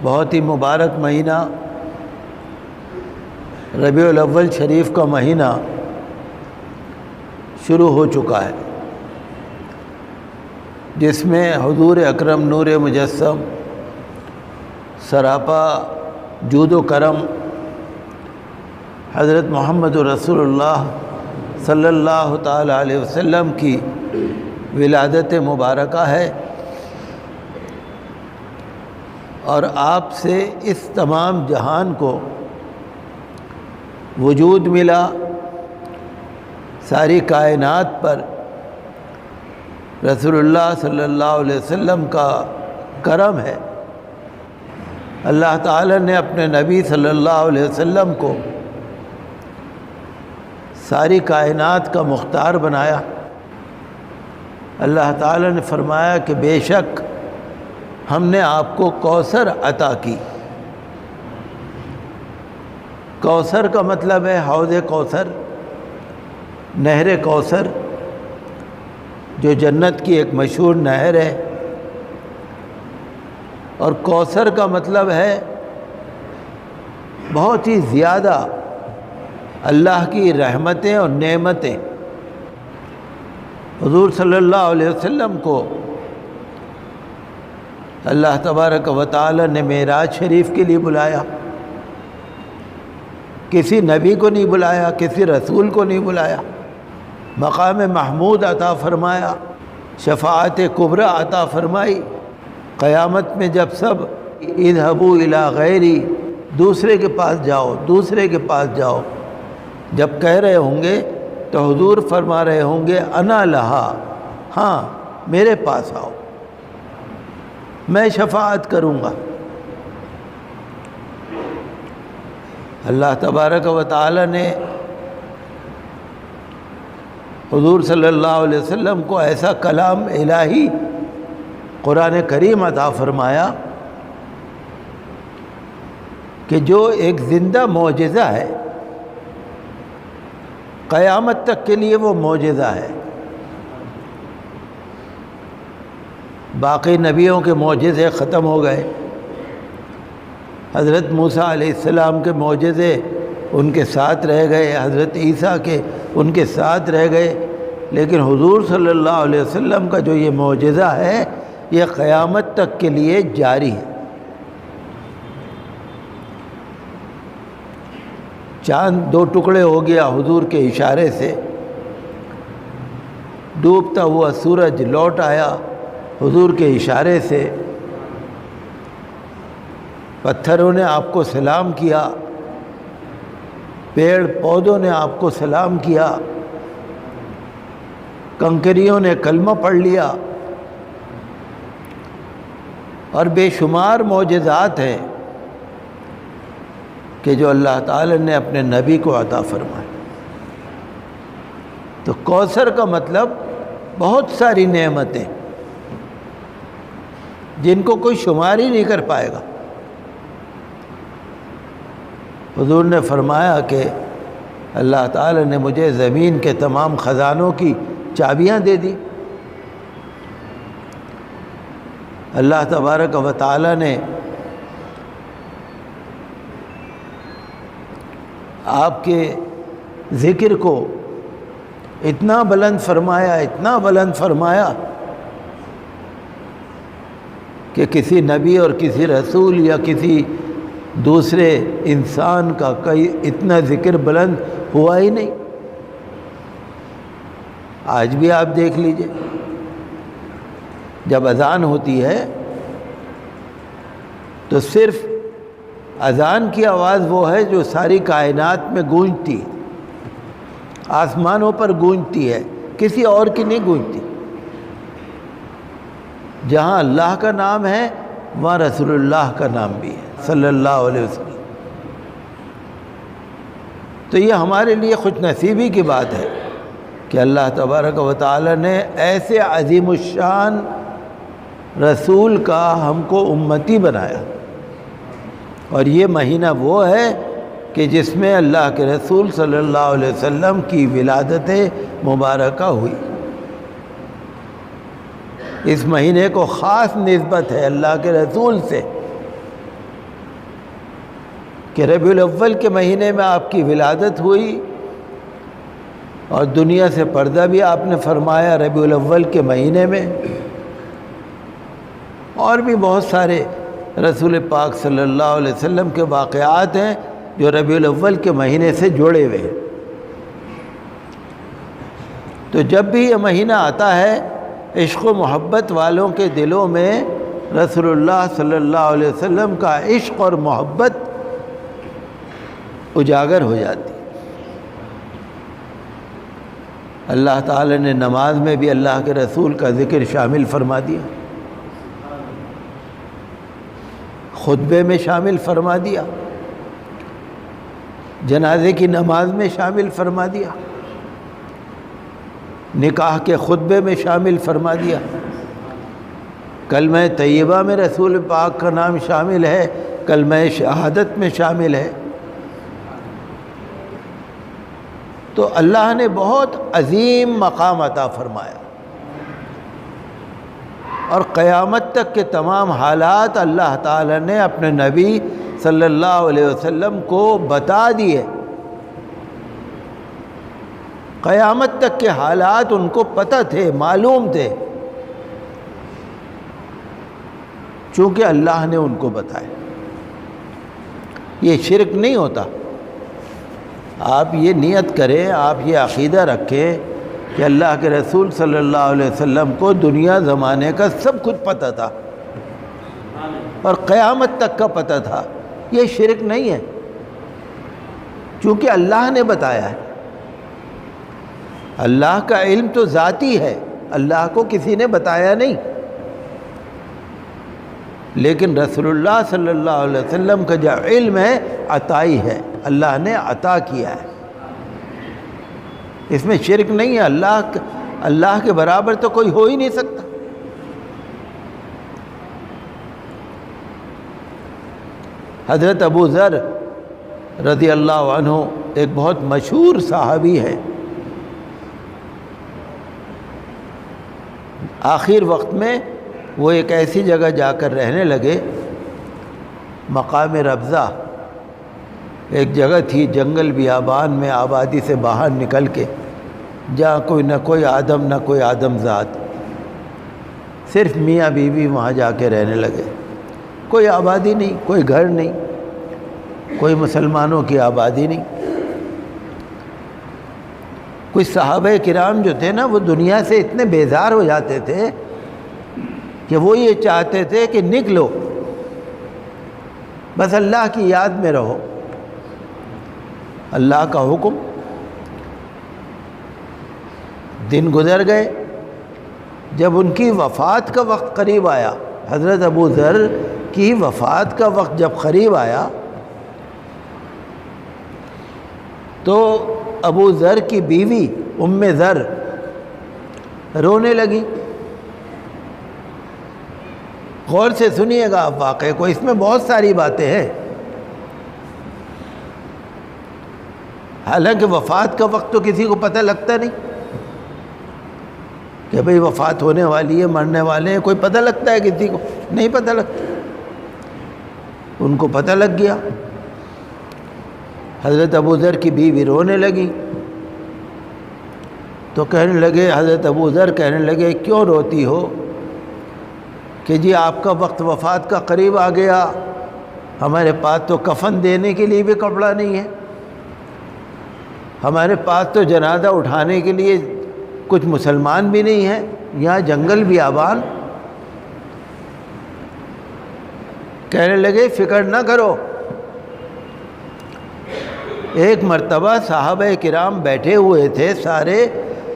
بہت ہی مبارک مہینہ ربیع الاول شریف کا مہینہ شروع ہو چکا ہے، جس میں حضور اکرم نور مجسم سراپا جود و کرم حضرت محمد رسول اللہ صلی اللہ تعالی علیہ وسلم کی ولادت مبارکہ ہے، اور آپ سے اس تمام جہان کو وجود ملا، ساری کائنات پر رسول اللہ صلی اللہ علیہ وسلم کا کرم ہے۔ اللہ تعالی نے اپنے نبی صلی اللہ علیہ وسلم کو ساری کائنات کا مختار بنایا۔ اللہ تعالی نے فرمایا کہ بے شک ہم نے آپ کو کوثر عطا کی۔ کوثر کا مطلب ہے حوض کوثر، نہر کوثر، جو جنت کی ایک مشہور نہر ہے، اور کوثر کا مطلب ہے بہت ہی زیادہ اللہ کی رحمتیں اور نعمتیں۔ حضور صلی اللہ علیہ وسلم کو اللہ تبارک و تعالی نے معراج شریف کے لیے بلایا، کسی نبی کو نہیں بلایا، کسی رسول کو نہیں بلایا۔ مقام محمود عطا فرمایا، شفاعت کبری عطا فرمائی۔ قیامت میں جب سب اذهبوا الی غیری، دوسرے کے پاس جاؤ، دوسرے کے پاس جاؤ، جب کہہ رہے ہوں گے تو حضور فرما رہے ہوں گے انا لہا، ہاں میرے پاس آؤ، میں شفاعت کروں گا۔ اللہ تبارک و تعالی نے حضور صلی اللہ علیہ وسلم کو ایسا کلام الہی قرآن کریم عطا فرمایا کہ جو ایک زندہ معجزہ ہے، قیامت تک کے لیے وہ معجزہ ہے۔ باقی نبیوں کے معجزے ختم ہو گئے، حضرت موسیٰ علیہ السلام کے معجزے ان کے ساتھ رہ گئے، حضرت عیسیٰ کے ان کے ساتھ رہ گئے، لیکن حضور صلی اللہ علیہ وسلم کا جو یہ معجزہ ہے یہ قیامت تک کے لیے جاری ہے۔ چاند دو ٹکڑے ہو گیا حضور کے اشارے سے، ڈوبتا ہوا سورج لوٹ آیا حضور کے اشارے سے، پتھروں نے آپ کو سلام کیا، پیڑ پودوں نے آپ کو سلام کیا، کنکریوں نے کلمہ پڑھ لیا، اور بے شمار معجزات ہیں کہ جو اللہ تعالی نے اپنے نبی کو عطا فرمائے۔ تو کوثر کا مطلب بہت ساری نعمتیں جن کو کوئی شمار ہی نہیں کر پائے گا۔ حضور نے فرمایا کہ اللہ تعالی نے مجھے زمین کے تمام خزانوں کی چابیاں دے دی۔ اللہ تبارک و تعالی نے آپ کے ذکر کو اتنا بلند فرمایا، اتنا بلند فرمایا کہ کسی نبی اور کسی رسول یا کسی دوسرے انسان کا کوئی اتنا ذکر بلند ہوا ہی نہیں۔ آج بھی آپ دیکھ لیجئے، جب اذان ہوتی ہے تو صرف اذان کی آواز وہ ہے جو ساری کائنات میں گونجتی ہے، آسمانوں پر گونجتی ہے، کسی اور کی نہیں گونجتی۔ جہاں اللہ کا نام ہے وہاں رسول اللہ کا نام بھی ہے صلی اللہ علیہ وسلم۔ تو یہ ہمارے لیے خوش نصیبی کی بات ہے کہ اللہ تبارک و تعالی نے ایسے عظیم الشان رسول کا ہم کو امتی بنایا، اور یہ مہینہ وہ ہے کہ جس میں اللہ کے رسول صلی اللہ علیہ وسلم کی ولادت مبارکہ ہوئی۔ اس مہینے کو خاص نسبت ہے اللہ کے رسول سے، کہ ربیع الاول کے مہینے میں آپ کی ولادت ہوئی اور دنیا سے پردہ بھی آپ نے فرمایا ربیع الاول کے مہینے میں، اور بھی بہت سارے رسول پاک صلی اللہ علیہ وسلم کے واقعات ہیں جو ربیع الاول کے مہینے سے جڑے ہوئے ہیں۔ تو جب بھی یہ مہینہ آتا ہے عشق و محبت والوں کے دلوں میں رسول اللہ صلی اللہ علیہ وسلم کا عشق اور محبت اجاگر ہو جاتی۔ اللہ تعالی نے نماز میں بھی اللہ کے رسول کا ذکر شامل فرما دیا، خطبے میں شامل فرما دیا، جنازے کی نماز میں شامل فرما دیا، نکاح کے خطبے میں شامل فرما دیا، کلمہ طیبہ میں رسول پاک کا نام شامل ہے، کلمہ شہادت میں شامل ہے۔ تو اللہ نے بہت عظیم مقام عطا فرمایا، اور قیامت تک کے تمام حالات اللہ تعالی نے اپنے نبی صلی اللہ علیہ وسلم کو بتا دیے۔ قیامت تک کے حالات ان کو پتہ تھے، معلوم تھے، چونکہ اللہ نے ان کو بتایا۔ یہ شرک نہیں ہوتا۔ آپ یہ نیت کریں، آپ یہ عقیدہ رکھیں کہ اللہ کے رسول صلی اللہ علیہ وسلم کو دنیا زمانے کا سب کچھ پتہ تھا اور قیامت تک کا پتہ تھا۔ یہ شرک نہیں ہے، چونکہ اللہ نے بتایا ہے۔ اللہ کا علم تو ذاتی ہے، اللہ کو کسی نے بتایا نہیں، لیکن رسول اللہ صلی اللہ علیہ وسلم کا جو علم ہے عطائی ہے، اللہ نے عطا کیا ہے۔ اس میں شرک نہیں ہے۔ اللہ کے برابر تو کوئی ہو ہی نہیں سکتا۔ حضرت ابو ذر رضی اللہ عنہ ایک بہت مشہور صحابی ہے۔ آخر وقت میں وہ ایک ایسی جگہ جا کر رہنے لگے، مقام ربضہ ایک جگہ تھی جنگل بیابان میں، آبادی سے باہر نکل کے، جہاں نہ کوئی آدم نہ کوئی آدم ذات، صرف میاں بیوی وہاں جا کے رہنے لگے۔ کوئی آبادی نہیں، کوئی گھر نہیں، کوئی مسلمانوں کی آبادی نہیں۔ کچھ صحابہ کرام جو تھے نا، وہ دنیا سے اتنے بیزار ہو جاتے تھے کہ وہ یہ چاہتے تھے کہ نکلو، بس اللہ کی یاد میں رہو، اللہ کا حکم۔ دن گزر گئے، جب ان کی وفات کا وقت قریب آیا، حضرت ابو ذر کی وفات کا وقت جب قریب آیا تو ابو ذر کی بیوی ام ذر رونے لگی۔ غور سے سنیے گا آپ واقعے کو، اس میں بہت ساری باتیں ہیں۔ حالانکہ وفات کا وقت تو کسی کو پتہ لگتا نہیں کہ بھئی وفات ہونے والی ہے، مرنے والے ہیں، کوئی پتہ لگتا ہے کسی کو؟ نہیں پتہ لگتا۔ ان کو پتہ لگ گیا۔ حضرت ابو ذر کی بیوی رونے لگی تو کہنے لگے، حضرت ابو ذر کہنے لگے کیوں روتی ہو؟ کہ جی آپ کا وقت وفات کا قریب آ گیا، ہمارے پاس تو کفن دینے کے لیے بھی کپڑا نہیں ہے، ہمارے پاس تو جنازہ اٹھانے کے لیے کچھ مسلمان بھی نہیں ہیں، یہاں جنگل بیابان۔ کہنے لگے فکر نہ کرو۔ ایک مرتبہ صحابہ کرام بیٹھے ہوئے تھے سارے،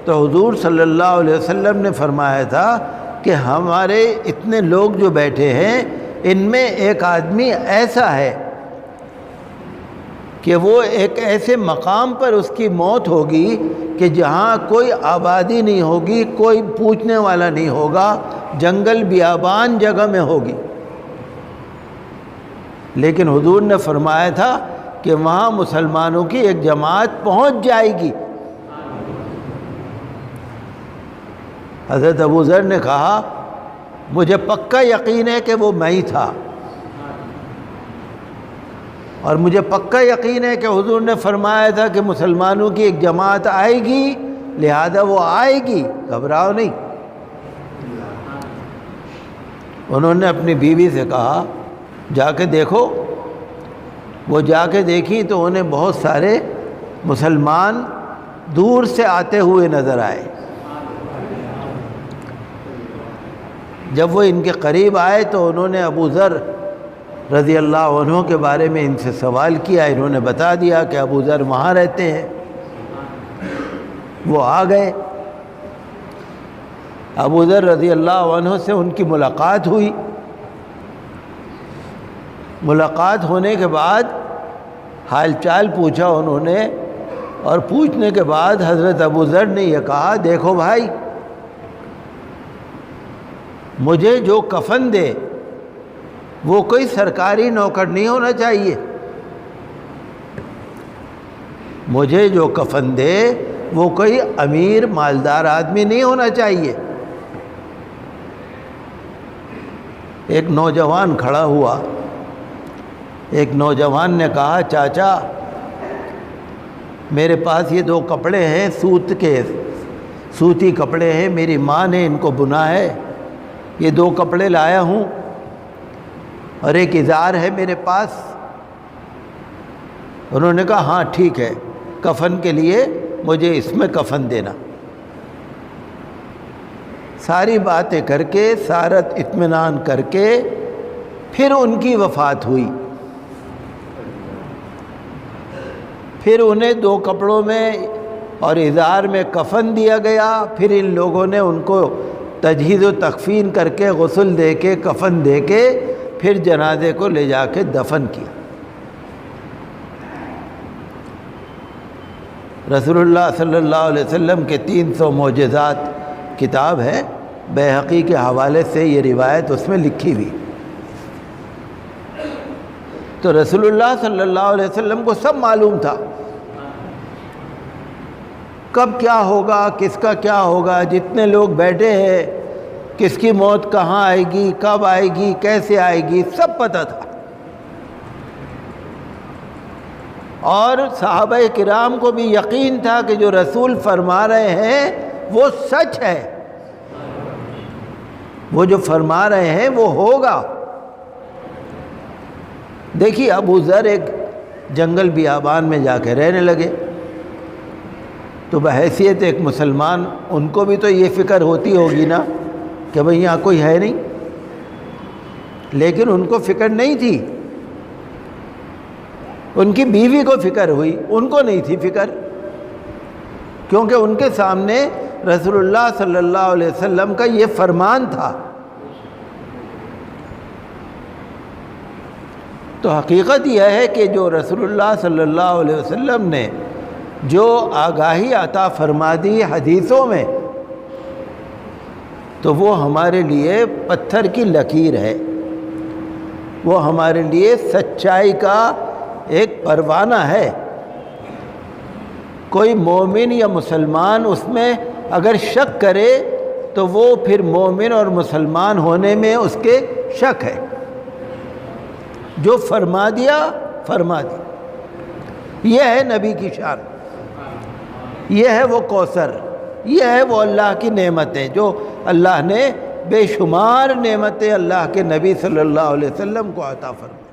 تو حضور صلی اللہ علیہ وسلم نے فرمایا تھا کہ ہمارے اتنے لوگ جو بیٹھے ہیں، ان میں ایک آدمی ایسا ہے کہ وہ ایک ایسے مقام پر اس کی موت ہوگی کہ جہاں کوئی آبادی نہیں ہوگی، کوئی پوچھنے والا نہیں ہوگا، جنگل بیابان جگہ میں ہوگی۔ لیکن حضور نے فرمایا تھا کہ وہاں مسلمانوں کی ایک جماعت پہنچ جائے گی۔ حضرت ابو ذر نے کہا مجھے پکا یقین ہے کہ وہ میں ہی تھا۔ اور مجھے پکا یقین ہے کہ حضور نے فرمایا تھا کہ مسلمانوں کی ایک جماعت آئے گی، لہذا وہ آئے گی، گھبراؤ نہیں۔ انہوں نے اپنی بیوی سے کہا جا کے دیکھو۔ وہ جا کے دیکھی تو انہیں بہت سارے مسلمان دور سے آتے ہوئے نظر آئے۔ جب وہ ان کے قریب آئے تو انہوں نے ابو ذر رضی اللہ عنہ کے بارے میں ان سے سوال کیا۔ انہوں نے بتا دیا کہ ابو ذر وہاں رہتے ہیں۔ وہ آ گئے، ابو ذر رضی اللہ عنہ سے ان کی ملاقات ہوئی۔ ملاقات ہونے کے بعد حال چال پوچھا انہوں نے، اور پوچھنے کے بعد حضرت ابو ذر نے یہ کہا دیکھو بھائی، مجھے جو کفن دے وہ کوئی سرکاری نوکر نہیں ہونا چاہیے، مجھے جو کفن دے وہ کوئی امیر مالدار آدمی نہیں ہونا چاہیے۔ ایک نوجوان کھڑا ہوا، ایک نوجوان نے کہا چاچا میرے پاس یہ 2 کپڑے ہیں سوتی کپڑے ہیں، میری ماں نے ان کو بنا ہے، یہ 2 کپڑے لایا ہوں، اور ایک ازار ہے میرے پاس۔ انہوں نے کہا ہاں ٹھیک ہے، کفن کے لیے مجھے اس میں کفن دینا۔ ساری باتیں کر کے، سارت اطمینان کر کے پھر ان کی وفات ہوئی۔ پھر انہیں 2 کپڑوں میں اور ازار میں کفن دیا گیا۔ پھر ان لوگوں نے ان کو تجہیز و تکفین کر کے، غسل دے کے، کفن دے کے، پھر جنازے کو لے جا کے دفن کیا۔ رسول اللہ صلی اللہ علیہ وسلم کے 300 معجزات کتاب ہے، بیہقی کے حوالے سے یہ روایت اس میں لکھی ہوئی۔ تو رسول اللہ صلی اللہ علیہ وسلم کو سب معلوم تھا کب کیا ہوگا، کس کا کیا ہوگا، جتنے لوگ بیٹھے ہیں کس کی موت کہاں آئے گی، کب آئے گی، کیسے آئے گی، سب پتہ تھا۔ اور صحابہ کرام کو بھی یقین تھا کہ جو رسول فرما رہے ہیں وہ سچ ہے، وہ جو فرما رہے ہیں وہ ہوگا۔ دیکھیے ابو ذر ایک جنگل بیابان میں جا کے رہنے لگے، تو بحیثیت ایک مسلمان ان کو بھی تو یہ فکر ہوتی ہوگی نا کہ بھئی یہاں کوئی ہے نہیں، لیکن ان کو فکر نہیں تھی۔ ان کی بیوی کو فکر ہوئی، ان کو نہیں تھی فکر، کیونکہ ان کے سامنے رسول اللہ صلی اللہ علیہ وسلم کا یہ فرمان تھا۔ تو حقیقت یہ ہے کہ جو رسول اللہ صلی اللہ علیہ وسلم نے جو آگاہی عطا فرما دی حدیثوں میں، تو وہ ہمارے لیے پتھر کی لکیر ہے، وہ ہمارے لیے سچائی کا ایک پروانہ ہے۔ کوئی مومن یا مسلمان اس میں اگر شک کرے تو وہ پھر مومن اور مسلمان ہونے میں اس کے شک ہے۔ جو فرما دیا فرما دیا، یہ ہے نبی کی شان، یہ ہے وہ کوثر، یہ ہے وہ اللہ کی نعمتیں جو اللہ نے بے شمار نعمتیں اللہ کے نبی صلی اللہ علیہ وسلم کو عطا فرمائی۔